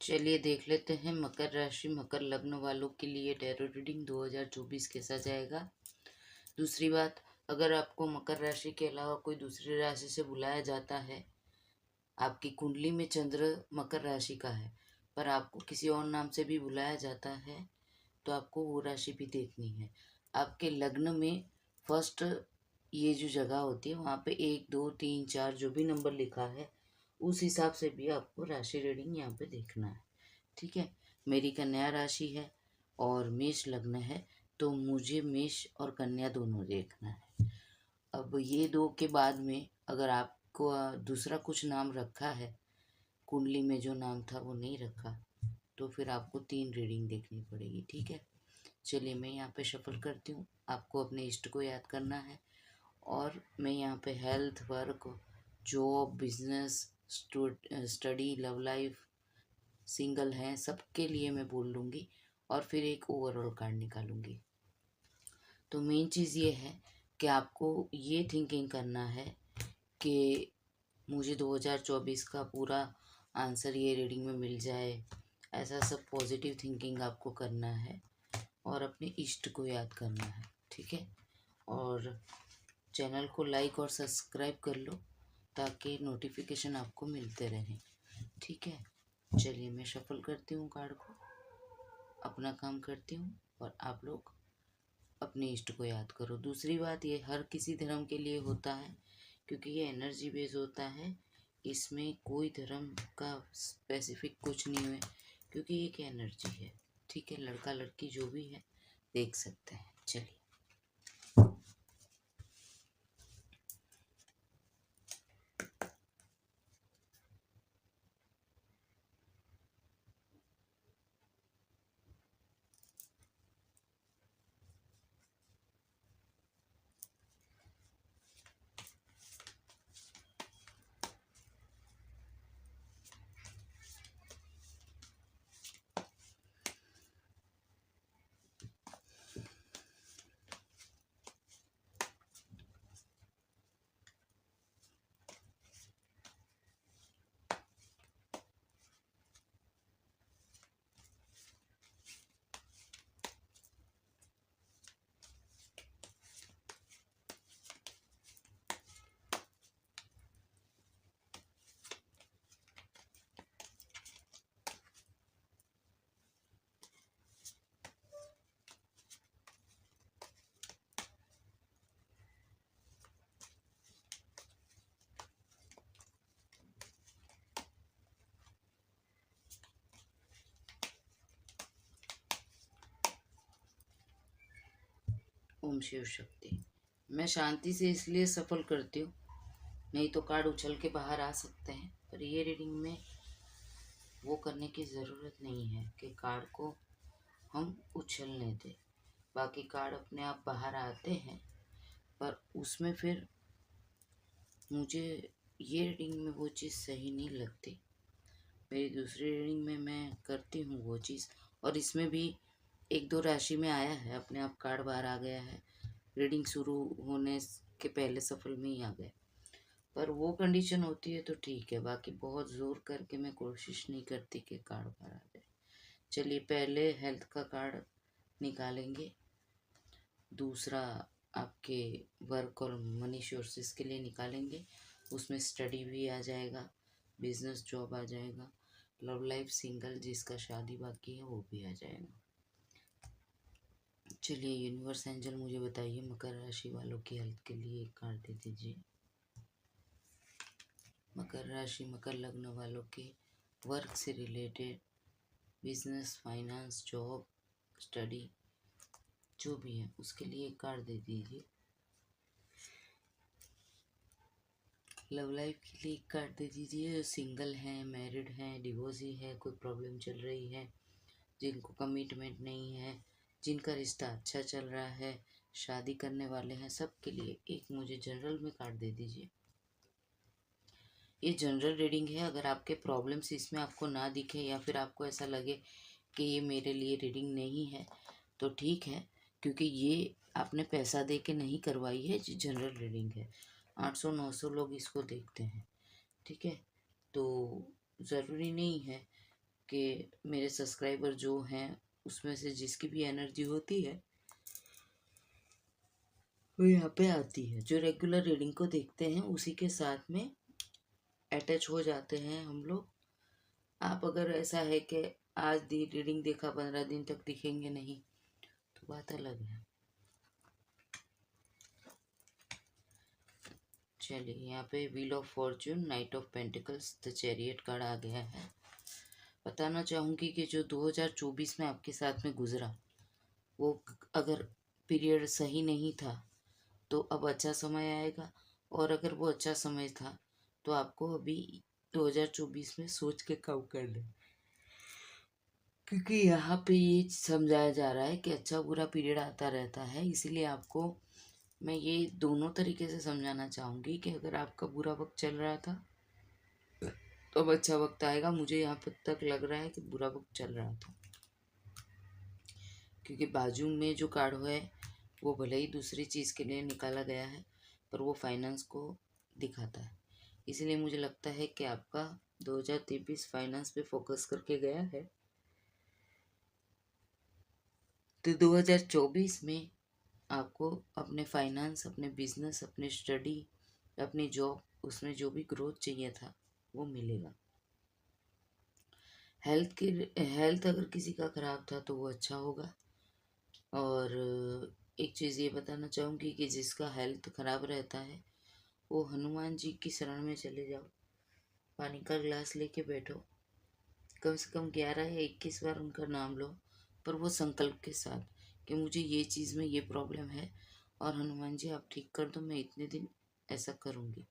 चलिए देख लेते हैं मकर राशि मकर लग्न वालों के लिए टैरो रीडिंग 2024 कैसा जाएगा। दूसरी बात, अगर आपको मकर राशि के अलावा कोई दूसरी राशि से बुलाया जाता है, आपकी कुंडली में चंद्र मकर राशि का है पर आपको किसी और नाम से भी बुलाया जाता है, तो आपको वो राशि भी देखनी है। आपके लग्न में फर्स्ट ये जो जगह होती है वहाँ पे 1 2 3 4 जो भी नंबर लिखा है उस हिसाब से भी आपको राशि रीडिंग यहाँ पे देखना है। ठीक है, मेरी कन्या राशि है और मेष लग्न है, तो मुझे मेष और कन्या दोनों देखना है। अब ये दो के बाद में अगर आपको दूसरा कुछ नाम रखा है, कुंडली में जो नाम था वो नहीं रखा, तो फिर आपको 3 रीडिंग देखनी पड़ेगी। ठीक है, चलिए मैं यहाँ पे शफल करती हूँ। आपको अपने इष्ट को याद करना है और मैं यहाँ पे health, work, job, business, study, love life, single हैं, सबके लिए मैं बोल लूँगी और फिर एक ओवरऑल कार्ड निकालूंगी। तो मेन चीज़ ये है कि आपको ये थिंकिंग करना है कि मुझे 2024 का पूरा आंसर ये रीडिंग में मिल जाए, ऐसा सब पॉजिटिव थिंकिंग आपको करना है और अपने इष्ट को याद करना है। ठीक है, और चैनल को लाइक और सब्सक्राइब कर लो ताकि नोटिफिकेशन आपको मिलते रहें। ठीक है, चलिए मैं शफल करती हूँ कार्ड को, अपना काम करती हूँ और आप लोग अपने इष्ट को याद करो। दूसरी बात, ये हर किसी धर्म के लिए होता है क्योंकि ये एनर्जी बेस होता है, इसमें कोई धर्म का स्पेसिफिक कुछ नहीं है क्योंकि एक एनर्जी है। ठीक है, लड़का लड़की जो भी है देख सकते हैं। चलिए ओम शिव शक्ति। मैं शांति से इसलिए सफल करती हूँ, नहीं तो कार्ड उछल के बाहर आ सकते हैं, पर ये रीडिंग में वो करने की ज़रूरत नहीं है कि कार्ड को हम उछलने दें। बाकी कार्ड अपने आप बाहर आते हैं, पर उसमें फिर मुझे ये रीडिंग में वो चीज़ सही नहीं लगती। मेरी दूसरी रीडिंग में मैं करती हूँ वो चीज़, और इसमें भी 1 2 राशि में आया है, अपने आप कार्ड बाहर आ गया है, रीडिंग शुरू होने के पहले सफल में ही आ गया। पर वो कंडीशन होती है तो ठीक है, बाकी बहुत ज़ोर करके मैं कोशिश नहीं करती कि कार्ड बाहर आ जाए। चलिए पहले हेल्थ का कार्ड निकालेंगे, दूसरा आपके वर्क और मनी सोर्सेस के लिए निकालेंगे, उसमें स्टडी भी आ जाएगा, बिजनेस जॉब आ जाएगा, लव लाइफ, सिंगल जिसका शादी बाकी है वो भी आ जाएगा। चलिए यूनिवर्स एंजल मुझे बताइए मकर राशि वालों की हेल्थ के लिए एक कार्ड दे दीजिए। मकर राशि मकर लग्न वालों के वर्क से related, business, finance, job, study जो भी है उसके लिए एक कार्ड दे दीजिए। लव लाइफ के लिए एक कार्ड दे दीजिए। सिंगल हैं, मैरिड हैं, डिवोर्सी है, कोई प्रॉब्लम चल रही है, जिनको कमिटमेंट नहीं है, जिनका रिश्ता अच्छा चल रहा है, शादी करने वाले हैं, सबके लिए एक मुझे जनरल में कार्ड दे दीजिए। ये जनरल रीडिंग है, अगर आपके प्रॉब्लम्स इसमें आपको ना दिखे या फिर आपको ऐसा लगे कि ये मेरे लिए रीडिंग नहीं है तो ठीक है, क्योंकि ये आपने पैसा दे के नहीं करवाई है, ये जनरल रीडिंग है। 800 900 लोग इसको देखते हैं। ठीक है, तो ज़रूरी नहीं है कि मेरे सब्सक्राइबर जो हैं उसमें से जिसकी भी एनर्जी होती है वो यहाँ पे आती है। जो रेगुलर रीडिंग को देखते हैं उसी के साथ में अटैच हो जाते हैं हम लोग। आप अगर ऐसा है कि आज दी रीडिंग देखा 15 दिन तक दिखेंगे नहीं तो बात अलग है। चलिए, यहाँ पे wheel of fortune, knight of pentacles, the chariot card आ गया है। बताना चाहूँगी कि जो 2024 में आपके साथ में गुजरा वो अगर पीरियड सही नहीं था तो अब अच्छा समय आएगा, और अगर वो अच्छा समय था तो आपको अभी 2024 में सोच के काम करना, क्योंकि यहाँ पे ये समझाया जा रहा है कि अच्छा बुरा पीरियड आता रहता है। इसीलिए आपको मैं ये दोनों तरीके से समझाना चाहूँगी कि अगर आपका बुरा वक्त चल रहा था तो अब अच्छा वक्त आएगा। मुझे यहाँ पर तक लग रहा है कि बुरा वक्त चल रहा था, क्योंकि बाजू में जो कार्ड है वो भले ही दूसरी चीज़ के लिए निकाला गया है पर वो फाइनेंस को दिखाता है। इसलिए मुझे लगता है कि आपका 2023 फाइनेंस पे फोकस करके गया है, तो 2024 में आपको अपने फाइनेंस, अपने बिजनेस, अपने स्टडी, अपनी जॉब, उसमें जो भी ग्रोथ चाहिए था वो मिलेगा। हेल्थ अगर किसी का ख़राब था तो वो अच्छा होगा। और एक चीज़ ये बताना चाहूँगी कि जिसका हेल्थ ख़राब रहता है वो हनुमान जी की शरण में चले जाओ, पानी का गिलास लेके बैठो, कम से कम 11 या 21 बार उनका नाम लो, पर वो संकल्प के साथ कि मुझे ये चीज़ में ये प्रॉब्लम है और हनुमान जी आप ठीक कर दो, मैं इतने दिन ऐसा करूँगी।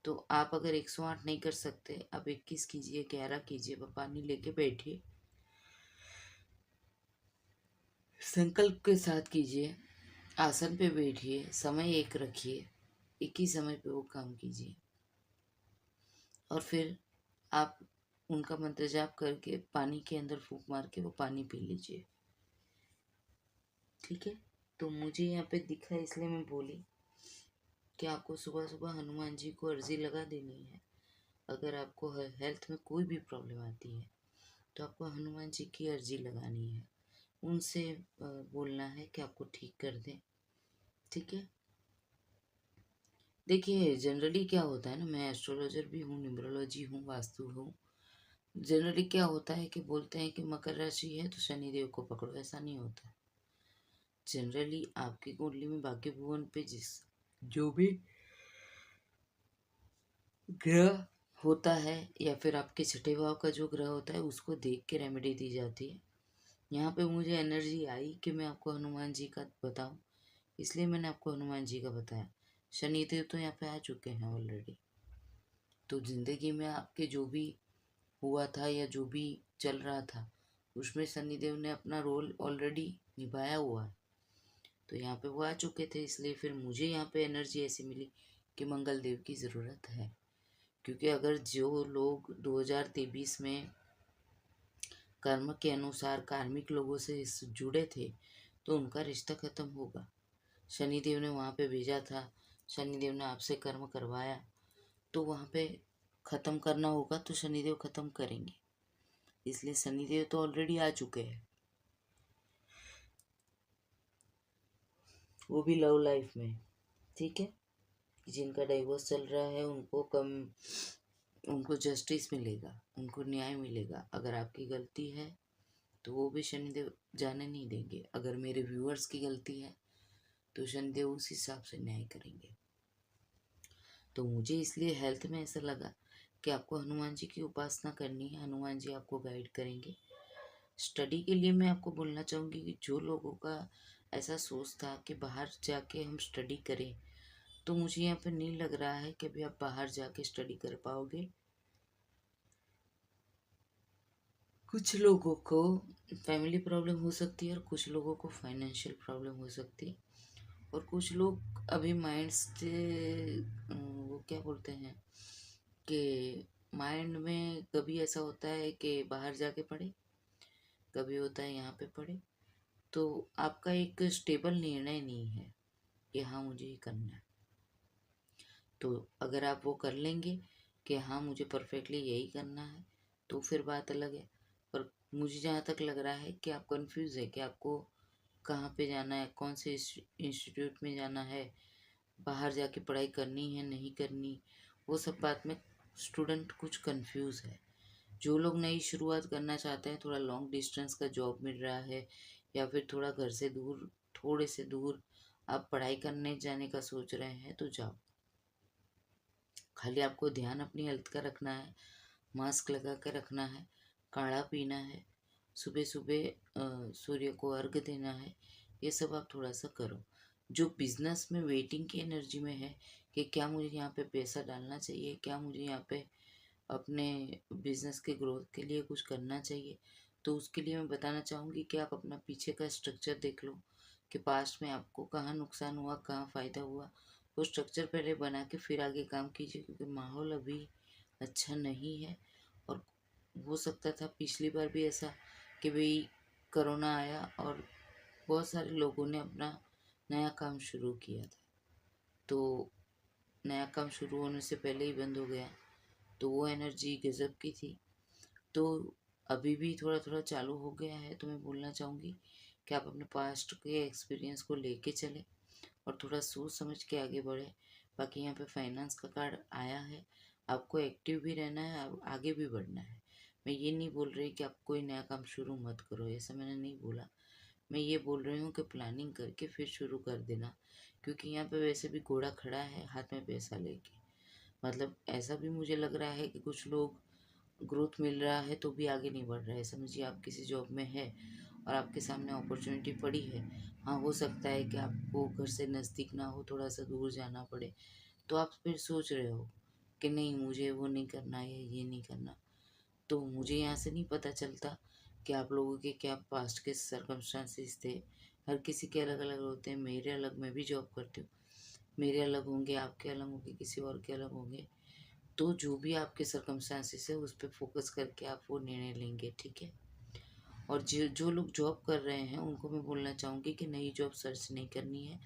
तो आप अगर 108 नहीं कर सकते, आप 21 कीजिए, 11 कीजिए, पानी लेके बैठिए, संकल्प के साथ कीजिए, आसन पे बैठिए, समय एक रखिए, एक ही समय पे वो काम कीजिए, और फिर आप उनका मंत्र जाप करके पानी के अंदर फूंक मार के वो पानी पी लीजिए। ठीक है, तो मुझे यहाँ पे दिखा इसलिए मैं बोली कि आपको सुबह सुबह हनुमान जी को अर्जी लगा देनी है। अगर आपको हेल्थ में कोई भी प्रॉब्लम आती है तो आपको हनुमान जी की अर्जी लगानी है, उनसे बोलना है कि आपको ठीक कर दें। ठीक है, देखिए जनरली क्या होता है ना, मैं एस्ट्रोलॉजर भी हूँ, न्यूमरोलॉजी हूँ, वास्तु हूँ। जनरली क्या होता है कि बोलते हैं कि मकर राशि है तो शनिदेव को पकड़ो, ऐसा नहीं होता। जनरली आपकी कुंडली में भाग्य भुवन पे जो भी ग्रह होता है या फिर आपके छठे भाव का जो ग्रह होता है उसको देख के रेमेडी दी जाती है। यहाँ पे मुझे एनर्जी आई कि मैं आपको हनुमान जी का बताऊं, इसलिए मैंने आपको हनुमान जी का बताया। शनिदेव तो यहाँ पे आ चुके हैं ऑलरेडी, तो जिंदगी में आपके जो भी हुआ था या जो भी चल रहा था उसमें शनिदेव ने अपना रोल ऑलरेडी निभाया हुआ है, तो यहाँ पे वो आ चुके थे। इसलिए फिर मुझे यहाँ पे एनर्जी ऐसी मिली कि मंगल देव की ज़रूरत है, क्योंकि अगर जो लोग 2023 में कर्म के अनुसार कार्मिक लोगों से जुड़े थे तो उनका रिश्ता खत्म होगा। शनिदेव ने वहाँ पे भेजा था, शनिदेव ने आपसे कर्म करवाया, तो वहाँ पे ख़त्म करना होगा तो शनिदेव ख़त्म करेंगे। इसलिए शनिदेव तो ऑलरेडी आ चुके हैं, वो भी लव लाइफ में। ठीक है, जिनका डाइवोर्स चल रहा है उनको जस्टिस मिलेगा, उनको न्याय मिलेगा। अगर आपकी गलती है तो वो भी शनिदेव जाने नहीं देंगे, अगर मेरे व्यूअर्स की गलती है तो शनिदेव उस हिसाब से न्याय करेंगे। तो मुझे इसलिए हेल्थ में ऐसा लगा कि आपको हनुमान जी की उपासना करनी है, हनुमान जी आपको गाइड करेंगे। स्टडी के लिए मैं आपको बोलना चाहूँगी कि जो लोगों का ऐसा सोच था कि बाहर जाके हम स्टडी करें, तो मुझे यहाँ पे नहीं लग रहा है कि अभी आप बाहर जाके स्टडी कर पाओगे। कुछ लोगों को फैमिली प्रॉब्लम हो सकती है और कुछ लोगों को फाइनेंशियल प्रॉब्लम हो सकती है, और कुछ लोग अभी माइंड से वो क्या बोलते हैं कि माइंड में कभी ऐसा होता है कि बाहर जाके पढ़े, कभी होता है यहाँ पे पढ़े, तो आपका एक स्टेबल निर्णय नहीं है कि हाँ मुझे ये करना है। तो अगर आप वो कर लेंगे कि हाँ मुझे परफेक्टली यही करना है तो फिर बात अलग है। मुझे जहाँ तक लग रहा है कि आप कंफ्यूज है कि आपको कहाँ पे जाना है, कौन से इंस्टीट्यूट में जाना है, बाहर जाके पढ़ाई करनी है नहीं करनी, वो सब बात में स्टूडेंट कुछ कंफ्यूज है। जो लोग नई शुरुआत करना चाहते हैं, थोड़ा लॉन्ग डिस्टेंस का जॉब मिल रहा है या फिर थोड़ा घर से दूर, थोड़े से दूर आप पढ़ाई करने जाने का सोच रहे हैं तो जाओ। खाली आपको ध्यान अपनी हेल्थ का रखना है, मास्क लगा कर रखना है, काढ़ा पीना है, सुबह सुबह सूर्य को अर्घ देना है। ये सब आप थोड़ा सा करो। जो बिजनेस में वेटिंग की एनर्जी में है कि क्या मुझे यहाँ पे पैसा डालना चाहिए, क्या मुझे यहाँ पे अपने बिजनेस के ग्रोथ के लिए कुछ करना चाहिए, तो उसके लिए मैं बताना चाहूँगी कि आप अपना पीछे का स्ट्रक्चर देख लो कि पास्ट में आपको कहाँ नुकसान हुआ, कहाँ फ़ायदा हुआ। वो स्ट्रक्चर पहले बना के फिर आगे काम कीजिए, क्योंकि माहौल अभी अच्छा नहीं है। और हो सकता था पिछली बार भी ऐसा कि भाई कोरोना आया और बहुत सारे लोगों ने अपना नया काम शुरू किया था, तो नया काम शुरू होने से पहले ही बंद हो गया, तो वो एनर्जी गज़ब की थी। तो अभी भी थोड़ा थोड़ा चालू हो गया है, तो मैं बोलना चाहूँगी कि आप अपने पास्ट के एक्सपीरियंस को लेके चलें और थोड़ा सोच समझ के आगे बढ़े। बाकी यहाँ पे फाइनेंस का कार्ड आया है, आपको एक्टिव भी रहना है, आप आगे भी बढ़ना है। मैं ये नहीं बोल रही कि आप कोई नया काम शुरू मत करो, ऐसा मैंने नहीं बोला। मैं ये बोल रही हूँ कि प्लानिंग करके फिर शुरू कर देना, क्योंकि यहाँ पे वैसे भी घोड़ा खड़ा है हाथ में पैसा लेके। मतलब ऐसा भी मुझे लग रहा है कि कुछ लोग ग्रोथ मिल रहा है तो भी आगे नहीं बढ़ रहा है। समझिए आप किसी जॉब में है और आपके सामने अपॉर्चुनिटी पड़ी है, हाँ हो सकता है कि आपको घर से नज़दीक ना हो, थोड़ा सा दूर जाना पड़े, तो आप फिर सोच रहे हो कि नहीं मुझे वो नहीं करना या ये नहीं करना। तो मुझे यहाँ से नहीं पता चलता कि आप लोगों के क्या पास्ट के सर्कमस्टांसिस थे। हर किसी के अलग अलग होते हैं, मेरे अलग, मैं भी जॉब करती हूँ, मेरे अलग होंगे, आपके अलग होंगे, किसी और के अलग होंगे। तो जो भी आपके सर्कमस्टांसिस है उस पर फोकस करके आप वो निर्णय लेंगे, ठीक है। और जो जो लोग जॉब कर रहे हैं उनको मैं बोलना चाहूँगी कि नई जॉब सर्च नहीं करनी है,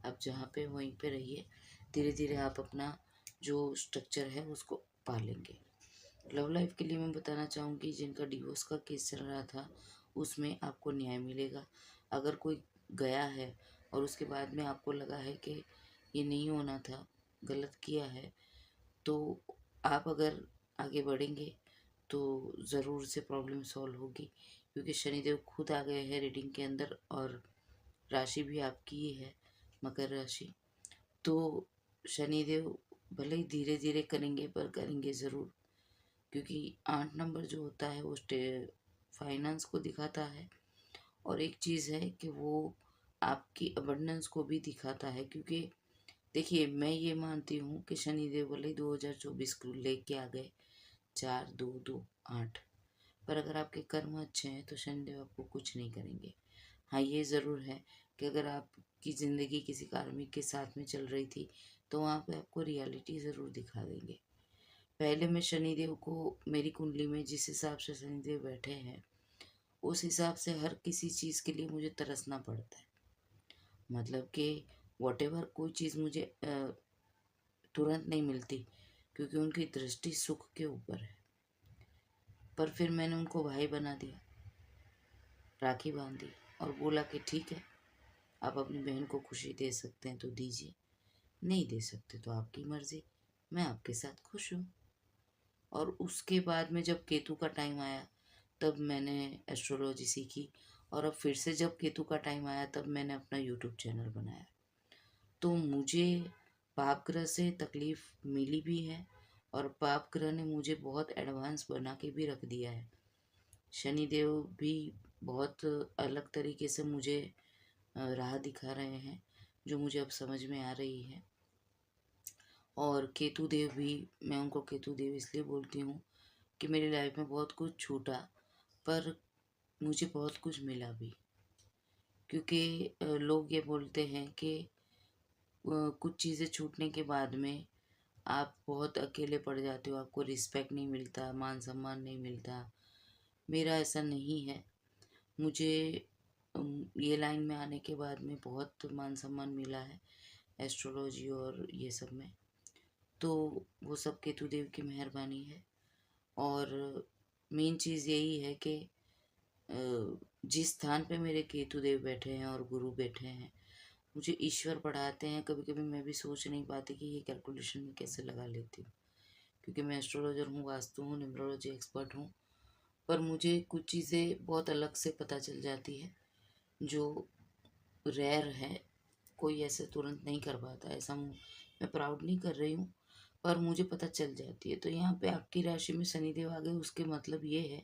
आप जहाँ पे वहीं पे रहिए, धीरे धीरे आप अपना जो स्ट्रक्चर है उसको पालेंगे। लव लाइफ के लिए मैं बताना चाहूँगी, जिनका डिवोर्स का केस चल रहा था उसमें आपको न्याय मिलेगा। अगर कोई गया है और उसके बाद में आपको लगा है कि ये नहीं होना था, गलत किया है, तो आप अगर आगे बढ़ेंगे तो ज़रूर से प्रॉब्लम सॉल्व होगी, क्योंकि शनिदेव खुद आ गए हैं रीडिंग के अंदर और राशि भी आपकी ही है, मकर राशि। तो शनिदेव भले ही धीरे धीरे करेंगे पर करेंगे ज़रूर, क्योंकि 8 नंबर जो होता है वो फाइनेंस को दिखाता है, और एक चीज़ है कि वो आपकी अबंडेंस को भी दिखाता है। क्योंकि देखिए मैं ये मानती हूँ कि शनिदेव भले ही 2024 को लेके आ गए 4 2 2 8, पर अगर आपके कर्म अच्छे हैं तो शनिदेव आपको कुछ नहीं करेंगे। हाँ ये ज़रूर है कि अगर आपकी ज़िंदगी किसी कार्मिक के साथ में चल रही थी तो वहाँ पे आपको रियलिटी ज़रूर दिखा देंगे। पहले मैं शनिदेव को, मेरी कुंडली में जिस हिसाब से शनिदेव बैठे हैं उस हिसाब से हर किसी चीज़ के लिए मुझे तरसना पड़ता है। मतलब कि वॉटेवर कोई चीज़ मुझे तुरंत नहीं मिलती, क्योंकि उनकी दृष्टि सुख के ऊपर है। पर फिर मैंने उनको भाई बना दिया, राखी बांध दी और बोला कि ठीक है, आप अपनी बहन को खुशी दे सकते हैं तो दीजिए, नहीं दे सकते तो आपकी मर्ज़ी, मैं आपके साथ खुश हूँ। और उसके बाद में जब केतु का टाइम आया तब मैंने एस्ट्रोलॉजी सीखी, और अब फिर से जब केतु का टाइम आया तब मैंने अपना यूट्यूब चैनल बनाया। तो मुझे पाप ग्रह से तकलीफ़ मिली भी है, और पाप ग्रह ने मुझे बहुत एडवांस बना के भी रख दिया है। शनिदेव भी बहुत अलग तरीके से मुझे राह दिखा रहे हैं, जो मुझे अब समझ में आ रही है। और केतु देव भी, मैं उनको केतु देव इसलिए बोलती हूँ कि मेरी लाइफ में बहुत कुछ छूटा पर मुझे बहुत कुछ मिला भी। क्योंकि लोग ये बोलते हैं कि कुछ चीज़ें छूटने के बाद में आप बहुत अकेले पड़ जाते हो, आपको रिस्पेक्ट नहीं मिलता, मान सम्मान नहीं मिलता। मेरा ऐसा नहीं है। मुझे ये लाइन में आने के बाद में बहुत मान सम्मान मिला है एस्ट्रोलॉजी और ये सब में। तो वो सब केतु देव की मेहरबानी है। और मेन चीज़ यही है कि जिस स्थान पे मेरे केतु देव बैठे हैं और गुरु बैठे हैं, मुझे ईश्वर पढ़ाते हैं। कभी कभी मैं भी सोच नहीं पाती कि ये कैलकुलेशन में कैसे लगा लेती हूँ, क्योंकि मैं एस्ट्रोलॉजर हूँ, वास्तु हूँ, न्यूमरोलॉजी एक्सपर्ट हूँ। पर मुझे कुछ चीज़ें बहुत अलग से पता चल जाती है जो रेयर है, कोई ऐसे तुरंत नहीं कर पाता। ऐसा मैं प्राउड नहीं कर रही हूँ, पर मुझे पता चल जाती है। तो यहाँ पे आपकी राशि में शनिदेव आ गए, उसके मतलब ये है,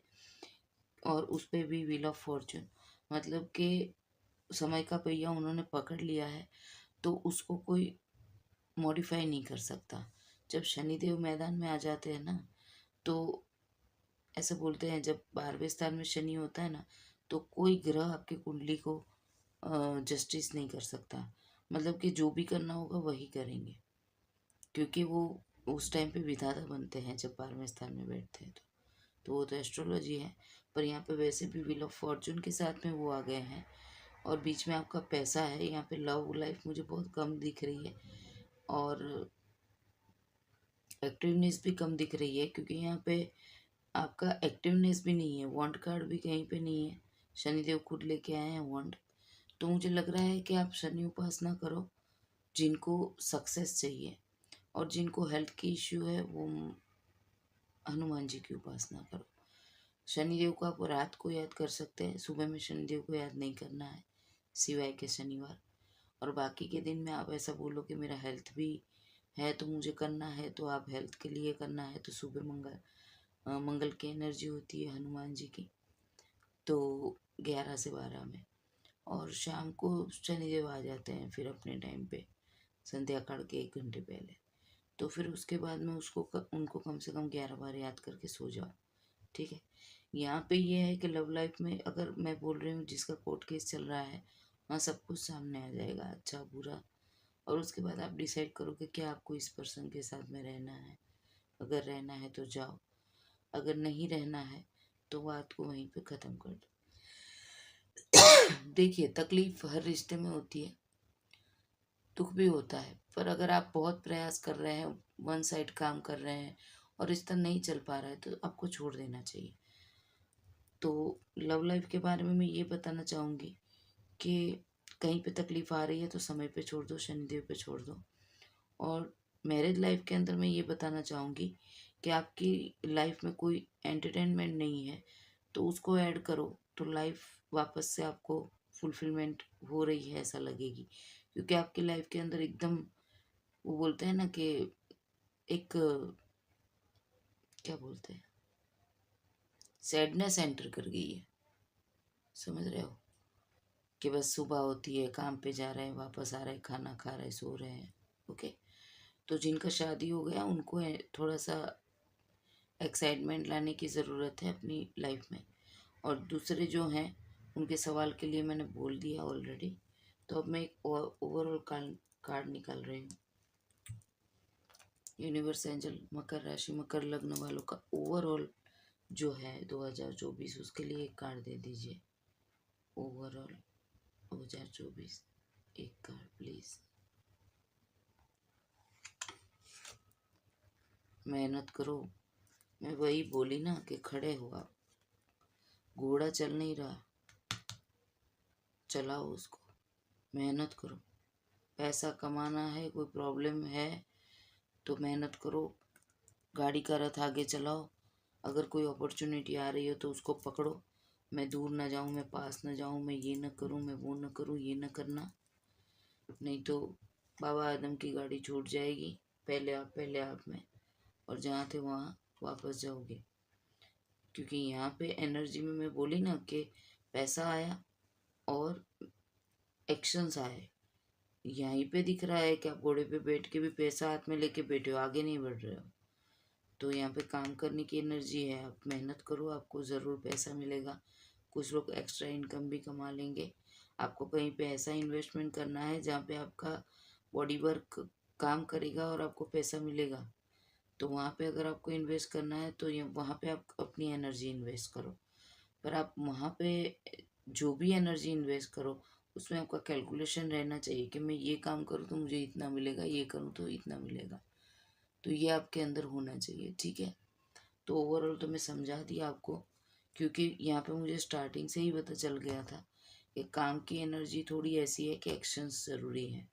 और उस पर भी व्हील ऑफ फॉर्चून, मतलब कि समय का पहिया उन्होंने पकड़ लिया है, तो उसको कोई मॉडिफाई नहीं कर सकता। जब शनिदेव मैदान में आ जाते हैं ना, तो ऐसे बोलते हैं जब 12वें स्थान में शनि होता है ना, तो कोई ग्रह आपकी कुंडली को जस्टिस नहीं कर सकता। मतलब कि जो भी करना होगा वही करेंगे, क्योंकि वो उस टाइम पे विधाता बनते हैं जब 12वें स्थान में बैठते हैं। तो वो तो एस्ट्रोलॉजी है। पर यहाँ पे वैसे भी व्हील ऑफ फॉर्चून के साथ में वो आ गए हैं, और बीच में आपका पैसा है। यहाँ पे लव लाइफ मुझे बहुत कम दिख रही है, और एक्टिवनेस भी कम दिख रही है, क्योंकि यहाँ पे आपका एक्टिवनेस भी नहीं है, वांट कार्ड भी कहीं पे नहीं है। शनिदेव खुद लेके आए हैं वांट। तो मुझे लग रहा है कि आप शनि उपासना करो, जिनको सक्सेस चाहिए, और जिनको हेल्थ की इश्यू है वो हनुमान जी की उपासना करो। शनिदेव को आप रात को याद कर सकते हैं, सुबह में शनिदेव को याद नहीं करना है, सिवाय के शनिवार। और बाकी के दिन में आप ऐसा बोलो कि मेरा हेल्थ भी है तो मुझे करना है, तो आप हेल्थ के लिए करना है तो सुबह मंगल की एनर्जी होती है हनुमान जी की, तो 11 से 12 में। और शाम को शनिदेव आ जाते हैं फिर अपने टाइम पे, संध्या काल के 1 घंटे पहले। तो फिर उसके बाद में उनको कम से कम 11 बार याद करके सो जाओ, ठीक है। यहाँ पे ये है कि लव लाइफ में अगर मैं बोल रही हूँ जिसका कोर्ट केस चल रहा है, वहाँ सब कुछ सामने आ जाएगा, अच्छा बुरा। और उसके बाद आप डिसाइड करो कि क्या आपको इस पर्सन के साथ में रहना है। अगर रहना है तो जाओ, अगर नहीं रहना है तो बात को वहीं पे ख़त्म कर दो। देखिए, तकलीफ हर रिश्ते में होती है, दुख भी होता है, पर अगर आप बहुत प्रयास कर रहे हैं, वन साइड काम कर रहे हैं और रिश्ता नहीं चल पा रहा है, तो आपको छोड़ देना चाहिए। तो लव लाइफ के बारे में मैं ये बताना चाहूँगी कि कहीं पे तकलीफ आ रही है तो समय पे छोड़ दो, शनिदेव पे छोड़ दो। और मैरिज लाइफ के अंदर मैं ये बताना चाहूँगी कि आपकी लाइफ में कोई एंटरटेनमेंट नहीं है, तो उसको ऐड करो, तो लाइफ वापस से आपको फुलफिलमेंट हो रही है ऐसा लगेगी। क्योंकि आपकी लाइफ के अंदर एकदम, वो बोलते हैं ना कि एक, क्या बोलते हैं, सैडनेस एंटर कर गई है, समझ रहे हो, कि बस सुबह होती है, काम पे जा रहे हैं, वापस आ रहे हैं, खाना खा रहे हैं, सो रहे हैं। ओके। तो जिनका शादी हो गया उनको थोड़ा सा एक्साइटमेंट लाने की ज़रूरत है अपनी लाइफ में। और दूसरे जो हैं उनके सवाल के लिए मैंने बोल दिया ऑलरेडी। तो अब मैं एक ओवरऑल कार्ड निकाल रही हूँ। यूनिवर्स एंजल मकर राशि मकर लग्न वालों का ओवरऑल जो है 2024, उसके लिए एक कार्ड दे दीजिए। ओवरऑल 2024 एक कार्ड प्लीज़। मेहनत करो, मैं वही बोली ना कि खड़े हो आप, घोड़ा चल नहीं रहा, चलाओ उसको, मेहनत करो। पैसा कमाना है, कोई प्रॉब्लम है तो मेहनत करो, गाड़ी का रथ आगे चलाओ। अगर कोई अपॉर्चुनिटी आ रही हो तो उसको पकड़ो। मैं दूर ना जाऊँ, मैं पास ना जाऊँ, मैं ये न करूँ, मैं वो न करूँ, ये न करना, नहीं तो बाबा आदम की गाड़ी छूट जाएगी, पहले आप में, और जहाँ थे वहाँ वापस जाओगे। क्योंकि यहाँ पे एनर्जी में मैं बोली ना कि पैसा आया और एक्शंस आए। यहीं पे दिख रहा है कि आप घोड़े पे बैठ के भी पैसा हाथ में लेके बैठे हो, आगे नहीं बढ़ रहे हो। तो यहाँ पे काम करने की एनर्जी है, आप मेहनत करो, आपको ज़रूर पैसा मिलेगा। कुछ लोग एक्स्ट्रा इनकम भी कमा लेंगे। आपको कहीं पे ऐसा इन्वेस्टमेंट करना है जहाँ पे आपका बॉडी वर्क काम करेगा और आपको पैसा मिलेगा। तो वहाँ पे अगर आपको इन्वेस्ट करना है तो ये वहाँ पे आप अपनी एनर्जी इन्वेस्ट करो। पर आप वहाँ पे जो भी एनर्जी इन्वेस्ट करो, उसमें आपका कैलकुलेशन रहना चाहिए कि मैं ये काम करूँ तो मुझे इतना मिलेगा, ये करूँ तो इतना मिलेगा। तो ये आपके अंदर होना चाहिए, ठीक है। तो ओवरऑल तो मैं समझा दिया आपको क्योंकि यहाँ पे मुझे स्टार्टिंग से ही पता चल गया था कि काम की एनर्जी थोड़ी ऐसी है कि एक्शंस ज़रूरी है।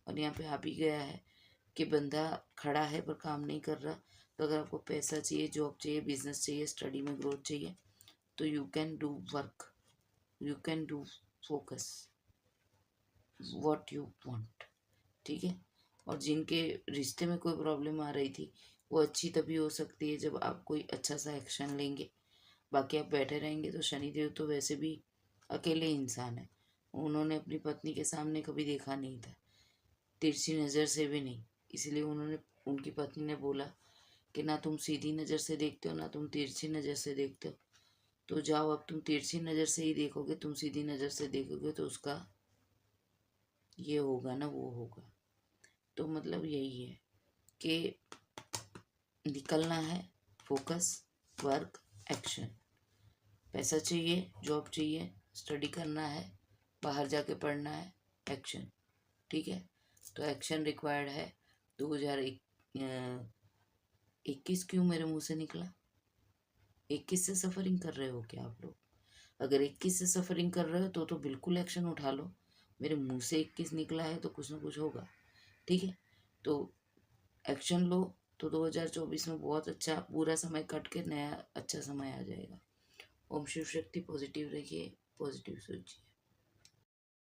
और यहाँ पे आ भी गया है कि बंदा खड़ा है पर काम नहीं कर रहा। तो अगर आपको पैसा चाहिए, जॉब चाहिए, बिजनेस चाहिए, स्टडी में ग्रोथ चाहिए, तो you can do work, you can do focus what you want. ठीक है। और जिनके रिश्ते में कोई प्रॉब्लम आ रही थी, वो अच्छी तभी हो सकती है जब आप कोई अच्छा सा एक्शन लेंगे। बाकी आप बैठे रहेंगे तो शनिदेव तो वैसे भी अकेले इंसान है। उन्होंने अपनी पत्नी के सामने कभी देखा नहीं था, तिरछी नज़र से भी नहीं। इसलिए उन्होंने, उनकी पत्नी ने बोला कि ना तुम सीधी नज़र से देखते हो, ना तुम तिरछी नज़र से देखते हो, तो जाओ, अब तुम तिरछी नज़र से ही देखोगे, तुम सीधी नज़र से देखोगे तो उसका ये होगा ना, वो होगा। तो मतलब यही है कि निकलना है, फोकस, वर्क, एक्शन। पैसा चाहिए, जॉब चाहिए, स्टडी करना है, बाहर जाके पढ़ना है, एक्शन। ठीक है। तो एक्शन रिक्वायर्ड है। 2021 क्यों मेरे मुंह से निकला? 21 से सफरिंग कर रहे हो क्या आप लोग? अगर 21 से सफरिंग कर रहे हो तो बिल्कुल एक्शन उठा लो। मेरे मुंह से 21 निकला है तो कुछ ना कुछ होगा। ठीक है। तो एक्शन लो, तो 2024 में बहुत अच्छा पूरा समय कट के नया अच्छा समय आ जाएगा। ओम शिव शक्ति। पॉजिटिव रहिए, पॉजिटिव सोचिए।